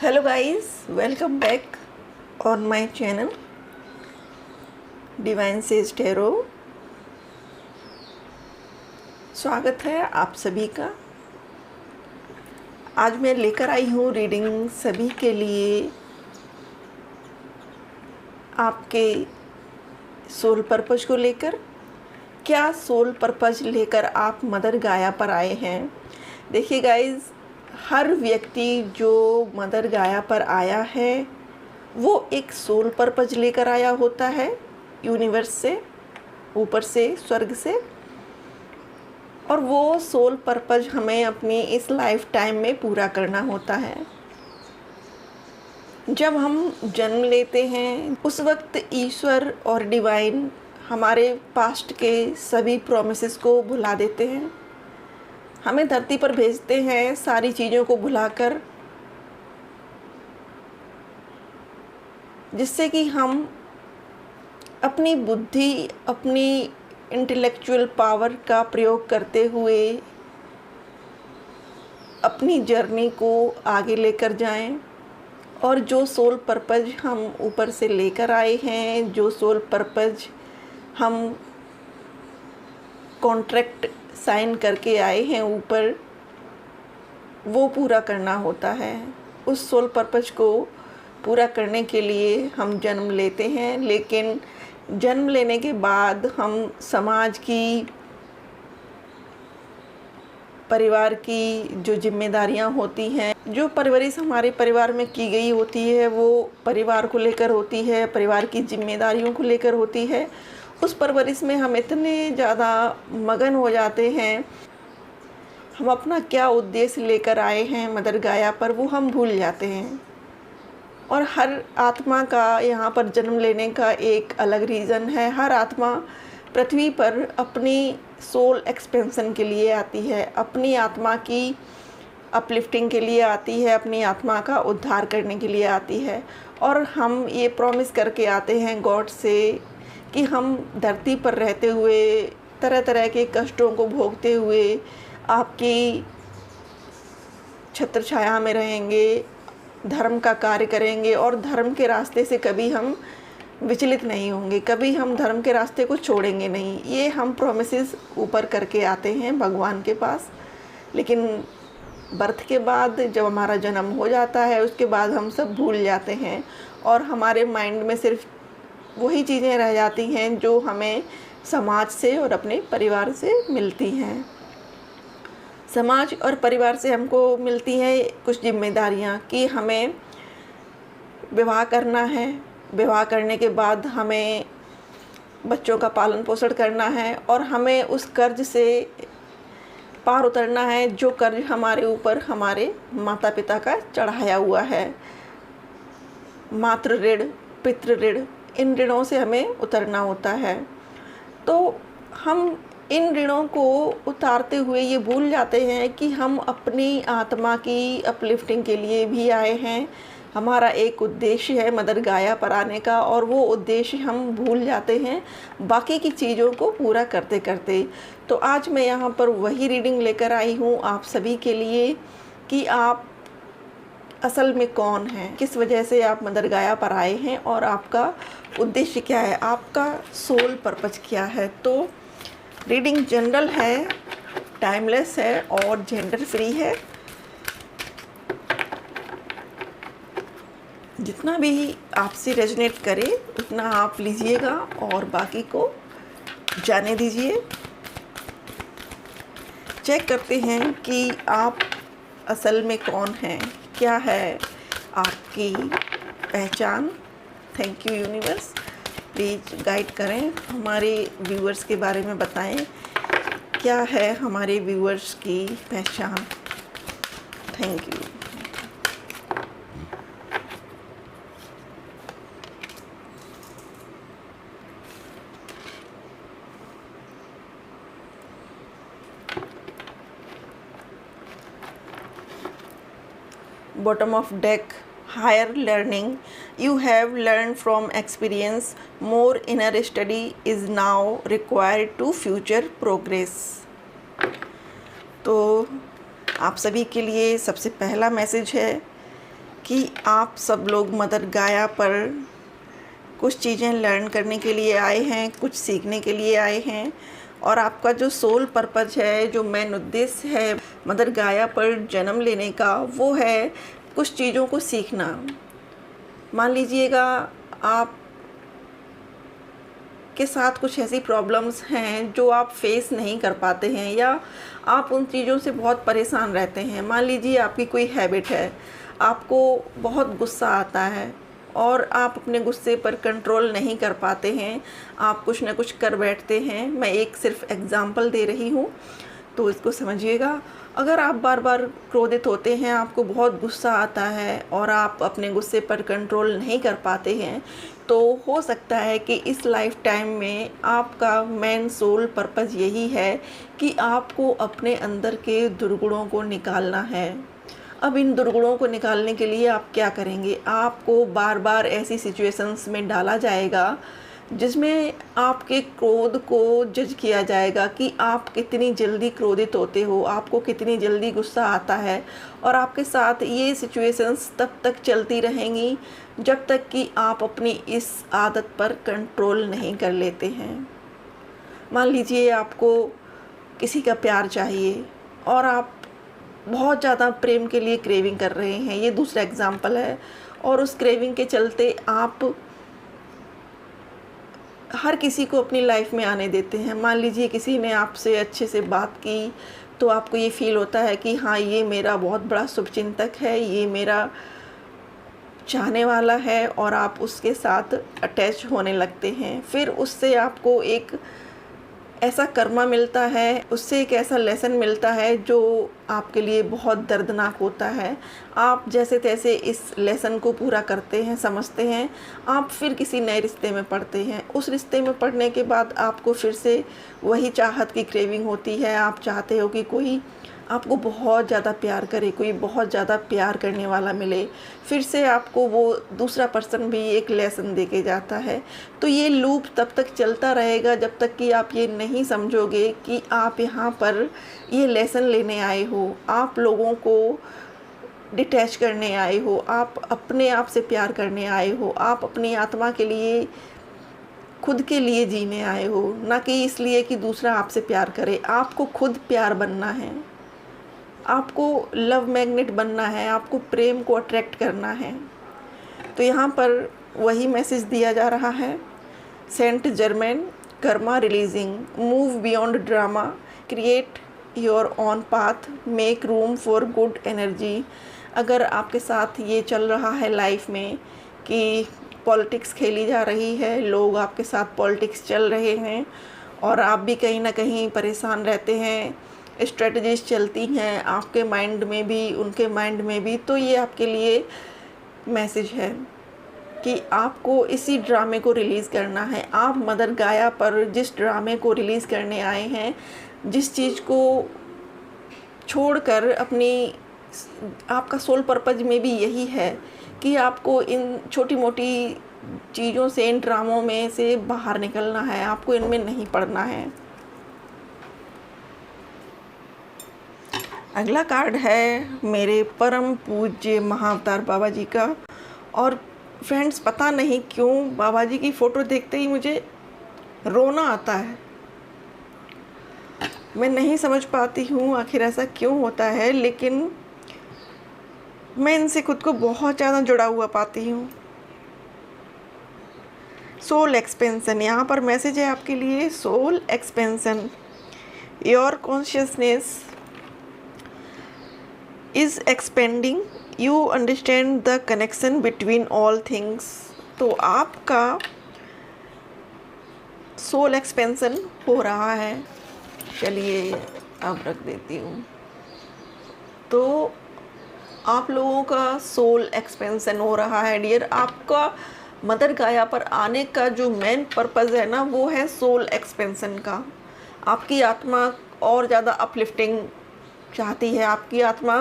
Hello guys, welcome back on my channel Divine Sage Tarot। स्वागत है आप सभी का। आज मैं लेकर आई हूँ रीडिंग सभी के लिए आपके सोल पर्पस को लेकर। क्या सोल पर्पस लेकर आप मदर गाया पर आए हैं? देखिए गाइस, हर व्यक्ति जो मदर गाया पर आया है वो एक सोल पर्पस लेकर आया होता है, यूनिवर्स से, ऊपर से, स्वर्ग से। और वो सोल पर्पस हमें अपनी इस लाइफ टाइम में पूरा करना होता है। जब हम जन्म लेते हैं उस वक्त ईश्वर और डिवाइन हमारे पास्ट के सभी प्रॉमिसेस को भुला देते हैं, हमें धरती पर भेजते हैं सारी चीज़ों को भुलाकर, जिससे कि हम अपनी बुद्धि, अपनी इंटेलेक्चुअल पावर का प्रयोग करते हुए अपनी जर्नी को आगे लेकर जाएं। और जो सोल पर्पस हम ऊपर से लेकर आए हैं, जो सोल पर्पस हम कॉन्ट्रैक्ट साइन करके आए हैं ऊपर, वो पूरा करना होता है। उस सोल पर्पस को पूरा करने के लिए हम जन्म लेते हैं, लेकिन जन्म लेने के बाद हम समाज की, परिवार की जो जिम्मेदारियां होती हैं, जो परवरिश हमारे परिवार में की गई होती है, वो परिवार को लेकर होती है, परिवार की जिम्मेदारियों को लेकर होती है। उस परवरिश में हम इतने ज़्यादा मगन हो जाते हैं, हम अपना क्या उद्देश्य लेकर आए हैं मदर गाया पर, वो हम भूल जाते हैं। और हर आत्मा का यहाँ पर जन्म लेने का एक अलग रीज़न है। हर आत्मा पृथ्वी पर अपनी सोल एक्सपेंशन के लिए आती है, अपनी आत्मा की अपलिफ्टिंग के लिए आती है, अपनी आत्मा का उद्धार करने के लिए आती है। और हम ये प्रॉमिस करके आते हैं गॉड से कि हम धरती पर रहते हुए तरह तरह के कष्टों को भोगते हुए आपकी छत्र छाया में रहेंगे, धर्म का कार्य करेंगे और धर्म के रास्ते से कभी हम विचलित नहीं होंगे, कभी हम धर्म के रास्ते को छोड़ेंगे नहीं। ये हम प्रोमिसेस ऊपर करके आते हैं भगवान के पास। लेकिन बर्थ के बाद जब हमारा जन्म हो जाता है, उसके बाद हम सब भूल जाते हैं और हमारे माइंड में सिर्फ वही चीज़ें रह जाती हैं जो हमें समाज से और अपने परिवार से मिलती हैं। समाज और परिवार से हमको मिलती हैं कुछ जिम्मेदारियां कि हमें विवाह करना है, विवाह करने के बाद हमें बच्चों का पालन पोषण करना है और हमें उस कर्ज से पार उतरना है जो कर्ज हमारे ऊपर हमारे माता पिता का चढ़ाया हुआ है। मातृ ऋण, पितृ ऋण, इन ऋणों से हमें उतरना होता है। तो हम इन ऋणों को उतारते हुए ये भूल जाते हैं कि हम अपनी आत्मा की अपलिफ्टिंग के लिए भी आए हैं। हमारा एक उद्देश्य है मदर गाया पर आने का, और वो उद्देश्य हम भूल जाते हैं बाकी की चीज़ों को पूरा करते करते। तो आज मैं यहाँ पर वही रीडिंग लेकर आई हूँ आप सभी के लिए कि आप असल में कौन हैं, किस वजह से आप मदर गाया पर आए हैं और आपका उद्देश्य क्या है, आपका सोल पर्पस क्या है। तो रीडिंग जनरल है, टाइमलेस है और जेंडर फ्री है। जितना भी आपसे रेजोनेट करे उतना आप लीजिएगा और बाकी को जाने दीजिए। चेक करते हैं कि आप असल में कौन हैं, क्या है आपकी पहचान। Thank you universe, please guide करें, हमारे व्यूअर्स के बारे में बताएं क्या है हमारे व्यूअर्स की पहचान। Thank you. Bottom of deck, higher learning. You have learned from experience. More inner study is now required to future progress. तो आप सभी के लिए सबसे पहला मैसेज है कि आप सब लोग मदर गाया पर कुछ चीज़ें लर्न करने के लिए आए हैं, कुछ सीखने के लिए आए हैं, और आपका जो सोल पर्पज है, जो मेन उद्देश्य है मदर गाया पर जन्म लेने का, वो है कुछ चीज़ों को सीखना। मान लीजिएगा आप के साथ कुछ ऐसी प्रॉब्लम्स हैं जो आप फेस नहीं कर पाते हैं, या आप उन चीज़ों से बहुत परेशान रहते हैं। मान लीजिए आपकी कोई हैबिट है, आपको बहुत गुस्सा आता है और आप अपने गुस्से पर कंट्रोल नहीं कर पाते हैं, आप कुछ ना कुछ कर बैठते हैं। मैं एक सिर्फ एग्ज़ाम्पल दे रही हूँ, तो इसको समझिएगा। अगर आप बार बार क्रोधित होते हैं, आपको बहुत गुस्सा आता है और आप अपने गुस्से पर कंट्रोल नहीं कर पाते हैं, तो हो सकता है कि इस लाइफ टाइम में आपका मेन सोल पर्पज़ यही है कि आपको अपने अंदर के दुर्गुणों को निकालना है। अब इन दुर्गुणों को निकालने के लिए आप क्या करेंगे? आपको बार बार ऐसी सिचुएशंस में डाला जाएगा जिसमें आपके क्रोध को जज किया जाएगा कि आप कितनी जल्दी क्रोधित होते हो, आपको कितनी जल्दी गुस्सा आता है, और आपके साथ ये सिचुएशंस तब तक चलती रहेंगी जब तक कि आप अपनी इस आदत पर कंट्रोल नहीं कर लेते हैं। मान लीजिए आपको किसी का प्यार चाहिए और आप बहुत ज़्यादा प्रेम के लिए क्रेविंग कर रहे हैं, ये दूसरा एग्जाम्पल है, और उस क्रेविंग के चलते आप हर किसी को अपनी लाइफ में आने देते हैं। मान लीजिए किसी ने आपसे अच्छे से बात की, तो आपको ये फील होता है कि हाँ, ये मेरा बहुत बड़ा शुभचिंतक है, ये मेरा चाहने वाला है, और आप उसके साथ अटैच होने लगते हैं। फिर उससे आपको एक ऐसा कर्मा मिलता है, उससे एक ऐसा लेसन मिलता है जो आपके लिए बहुत दर्दनाक होता है। आप जैसे तैसे इस लेसन को पूरा करते हैं, समझते हैं, आप फिर किसी नए रिश्ते में पड़ते हैं। उस रिश्ते में पड़ने के बाद आपको फिर से वही चाहत की क्रेविंग होती है। आप चाहते हो कि कोई आपको बहुत ज़्यादा प्यार करे, कोई बहुत ज़्यादा प्यार करने वाला मिले, फिर से आपको वो दूसरा पर्सन भी एक लेसन दे के जाता है। तो ये लूप तब तक चलता रहेगा जब तक कि आप ये नहीं समझोगे कि आप यहाँ पर ये लेसन लेने आए हो, आप लोगों को डिटैच करने आए हो, आप अपने आप से प्यार करने आए हो, आप अपनी आत्मा के लिए, खुद के लिए जीने आए हो, ना कि इसलिए कि दूसरा आपसे प्यार करे। आपको खुद प्यार बनना है, आपको लव मैग्नेट बनना है, आपको प्रेम को अट्रैक्ट करना है। तो यहाँ पर वही मैसेज दिया जा रहा है। Saint Germain karma releasing, move beyond drama, create your own path, make room for good energy. अगर आपके साथ ये चल रहा है लाइफ में कि पॉलिटिक्स खेली जा रही है, लोग आपके साथ पॉलिटिक्स चल रहे हैं और आप भी कहीं ना कहीं परेशान रहते हैं, स्ट्रेटजीज चलती हैं आपके माइंड में भी, उनके माइंड में भी, तो ये आपके लिए मैसेज है कि आपको इसी ड्रामे को रिलीज़ करना है। आप मदर गाया पर जिस ड्रामे को रिलीज़ करने आए हैं, जिस चीज़ को छोड़कर अपनी, आपका सोल पर्पज में भी यही है कि आपको इन छोटी मोटी चीज़ों से, इन ड्रामों में से बाहर निकलना है, आपको इनमें नहीं पड़ना है। अगला कार्ड है मेरे परम पूज्य महाअवतार बाबा जी का। और फ्रेंड्स, पता नहीं क्यों बाबा जी की फ़ोटो देखते ही मुझे रोना आता है। मैं नहीं समझ पाती हूँ आखिर ऐसा क्यों होता है, लेकिन मैं इनसे खुद को बहुत ज़्यादा जुड़ा हुआ पाती हूँ। सोल एक्सपेंशन, यहाँ पर मैसेज है आपके लिए। Soul expansion, your consciousness is expanding, you understand the connection between all things। तो आपका सोल एक्सपेंशन हो रहा है। चलिए अब रख देती हूँ। तो आप लोगों का सोल एक्सपेंशन हो रहा है डियर। आपका मदर गाया पर आने का जो मेन पर्पज़ है ना, वो है सोल एक्सपेंशन का। आपकी आत्मा और ज़्यादा अपलिफ्टिंग चाहती है, आपकी आत्मा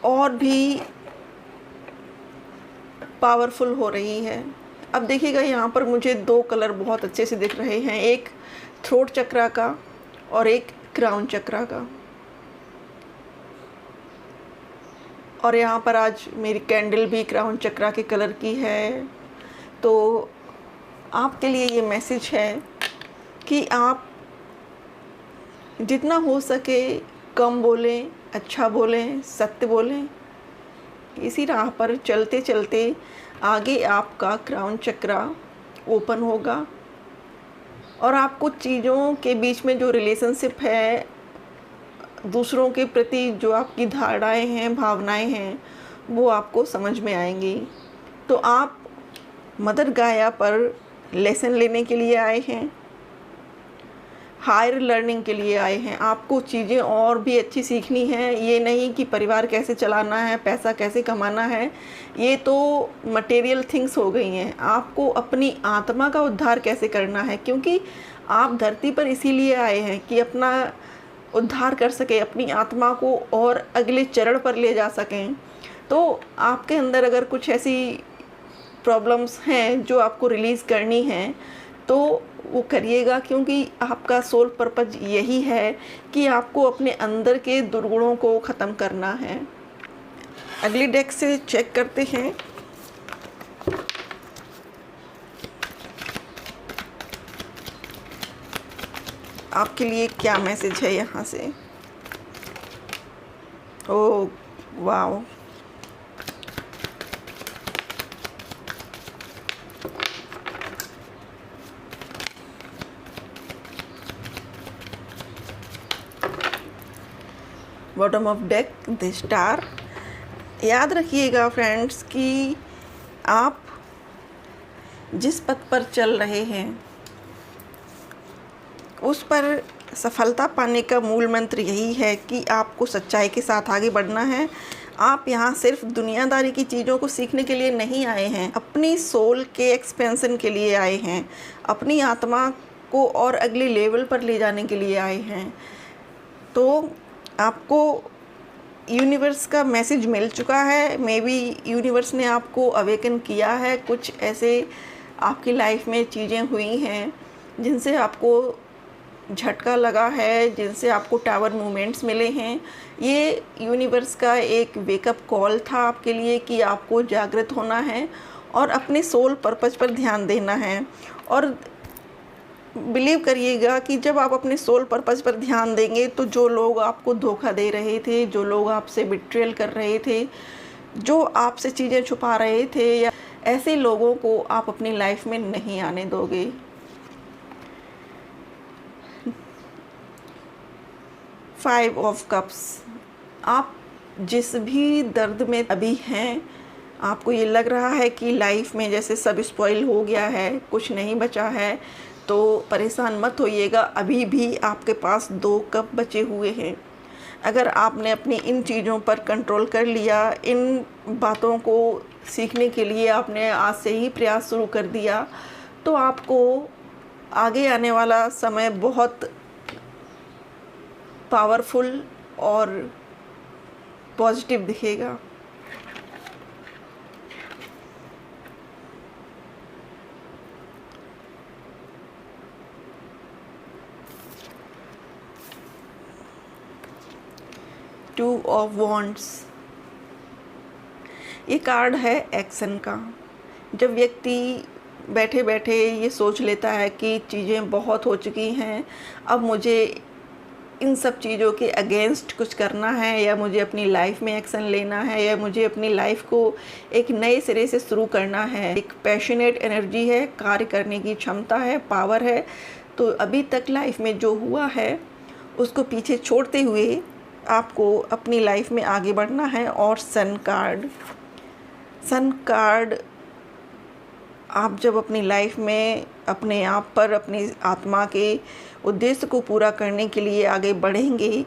और भी पावरफुल हो रही है। अब देखिएगा यहाँ पर मुझे दो कलर बहुत अच्छे से दिख रहे हैं, एक थ्रोट चक्रा का और एक क्राउन चक्रा का। और यहाँ पर आज मेरी कैंडल भी क्राउन चक्रा के कलर की है। तो आपके लिए ये मैसेज है कि आप जितना हो सके कम बोलें, अच्छा बोलें, सत्य बोलें। इसी राह पर चलते चलते आगे आपका क्राउन चक्रा ओपन होगा और आपको चीज़ों के बीच में जो रिलेशनशिप है, दूसरों के प्रति जो आपकी धारणाएं हैं, भावनाएं हैं, वो आपको समझ में आएंगी। तो आप मदर गाया पर लेसन लेने के लिए आए हैं, हायर लर्निंग के लिए आए हैं। आपको चीज़ें और भी अच्छी सीखनी है। ये नहीं कि परिवार कैसे चलाना है, पैसा कैसे कमाना है, ये तो मटेरियल थिंग्स हो गई हैं। आपको अपनी आत्मा का उद्धार कैसे करना है, क्योंकि आप धरती पर इसीलिए आए हैं कि अपना उद्धार कर सके, अपनी आत्मा को और अगले चरण पर ले जा सकें। तो आपके अंदर अगर कुछ ऐसी प्रॉब्लम्स हैं जो आपको रिलीज़ करनी है तो वो करिएगा, क्योंकि आपका सोल पर्पज यही है कि आपको अपने अंदर के दुर्गुणों को ख़त्म करना है। अगली डेक से चेक करते हैं। आपके लिए क्या मैसेज है यहाँ से। Oh wow, bottom of deck the star. याद रखिएगा फ्रेंड्स कि आप जिस पथ पर चल रहे हैं उस पर सफलता पाने का मूल मंत्र यही है कि आपको सच्चाई के साथ आगे बढ़ना है। आप यहाँ सिर्फ दुनियादारी की चीज़ों को सीखने के लिए नहीं आए हैं, अपनी सोल के एक्सपेंशन के लिए आए हैं, अपनी आत्मा को और अगले लेवल पर ले जाने के लिए आए हैं। तो आपको यूनिवर्स का मैसेज मिल चुका है। मे बी यूनिवर्स ने आपको अवेकन किया है। कुछ ऐसे आपकी लाइफ में चीज़ें हुई हैं जिनसे आपको झटका लगा है, जिनसे आपको टावर मूवमेंट्स मिले हैं। ये यूनिवर्स का एक वेकअप कॉल था आपके लिए कि आपको जागृत होना है और अपने सोल पर्पज पर ध्यान देना है। और बिलीव करिएगा कि जब आप अपने सोल पर्पज पर ध्यान देंगे तो जो लोग आपको धोखा दे रहे थे, जो लोग आपसे बिट्रेयल कर रहे थे, जो आपसे चीज़ें छुपा रहे थे, या ऐसे लोगों को आप अपनी लाइफ में नहीं आने दोगे। Five of cups. आप जिस भी दर्द में अभी हैं, आपको ये लग रहा है कि लाइफ में जैसे सब स्पॉइल हो गया है, कुछ नहीं बचा है, तो परेशान मत होइएगा। अभी भी आपके पास 2 कप बचे हुए हैं। अगर आपने अपनी इन चीज़ों पर कंट्रोल कर लिया, इन बातों को सीखने के लिए आपने आज से ही प्रयास शुरू कर दिया, तो आपको आगे आने वाला समय बहुत पावरफुल और पॉजिटिव दिखेगा। Two of wands. ये कार्ड है एक्शन का। जब व्यक्ति बैठे बैठे ये सोच लेता है कि चीज़ें बहुत हो चुकी हैं, अब मुझे इन सब चीज़ों के अगेंस्ट कुछ करना है, या मुझे अपनी लाइफ में एक्शन लेना है, या मुझे अपनी लाइफ को एक नए सिरे से शुरू करना है। एक पैशनेट एनर्जी है, कार्य करने की क्षमता है, पावर है। तो अभी तक लाइफ में जो हुआ है उसको पीछे छोड़ते हुए आपको अपनी लाइफ में आगे बढ़ना है। और सन कार्ड, आप जब अपनी लाइफ में अपने आप पर, अपनी आत्मा के उद्देश्य को पूरा करने के लिए आगे बढ़ेंगे,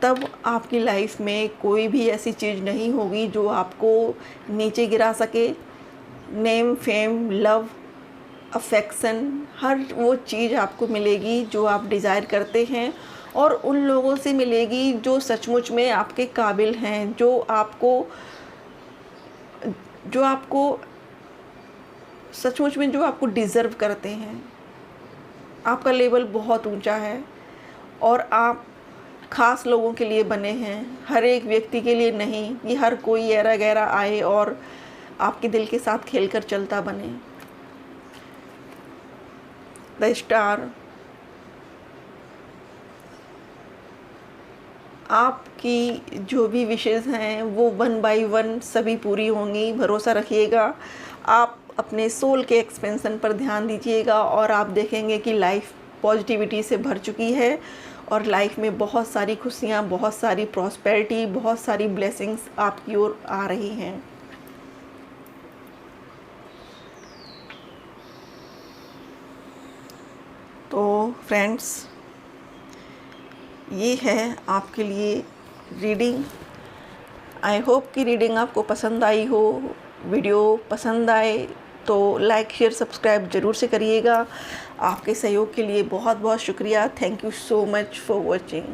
तब आपकी लाइफ में कोई भी ऐसी चीज़ नहीं होगी जो आपको नीचे गिरा सके। नेम, फेम, लव, अफेक्शन, हर वो चीज़ आपको मिलेगी जो आप डिज़ायर करते हैं, और उन लोगों से मिलेगी जो सचमुच में आपके काबिल हैं, जो आपको सचमुच में जो आपको डिज़र्व करते हैं। आपका लेवल बहुत ऊंचा है और आप ख़ास लोगों के लिए बने हैं, हर एक व्यक्ति के लिए नहीं कि हर कोई ऐरा गैरा आए और आपके दिल के साथ खेलकर चलता बने। द स्टार, आपकी जो भी विशेज़ हैं वो 1 बाय 1 सभी पूरी होंगी, भरोसा रखिएगा। आप अपने सोल के एक्सपेंशन पर ध्यान दीजिएगा और आप देखेंगे कि लाइफ पॉजिटिविटी से भर चुकी है और लाइफ में बहुत सारी खुशियाँ, बहुत सारी प्रॉस्पेरिटी, बहुत सारी ब्लेसिंग्स आपकी ओर आ रही हैं। तो फ्रेंड्स, ये है आपके लिए रीडिंग। आई होप कि रीडिंग आपको पसंद आई हो। वीडियो पसंद आए तो लाइक शेयर सब्सक्राइब ज़रूर से करिएगा। आपके सहयोग के लिए बहुत बहुत शुक्रिया। Thank you so much for watching.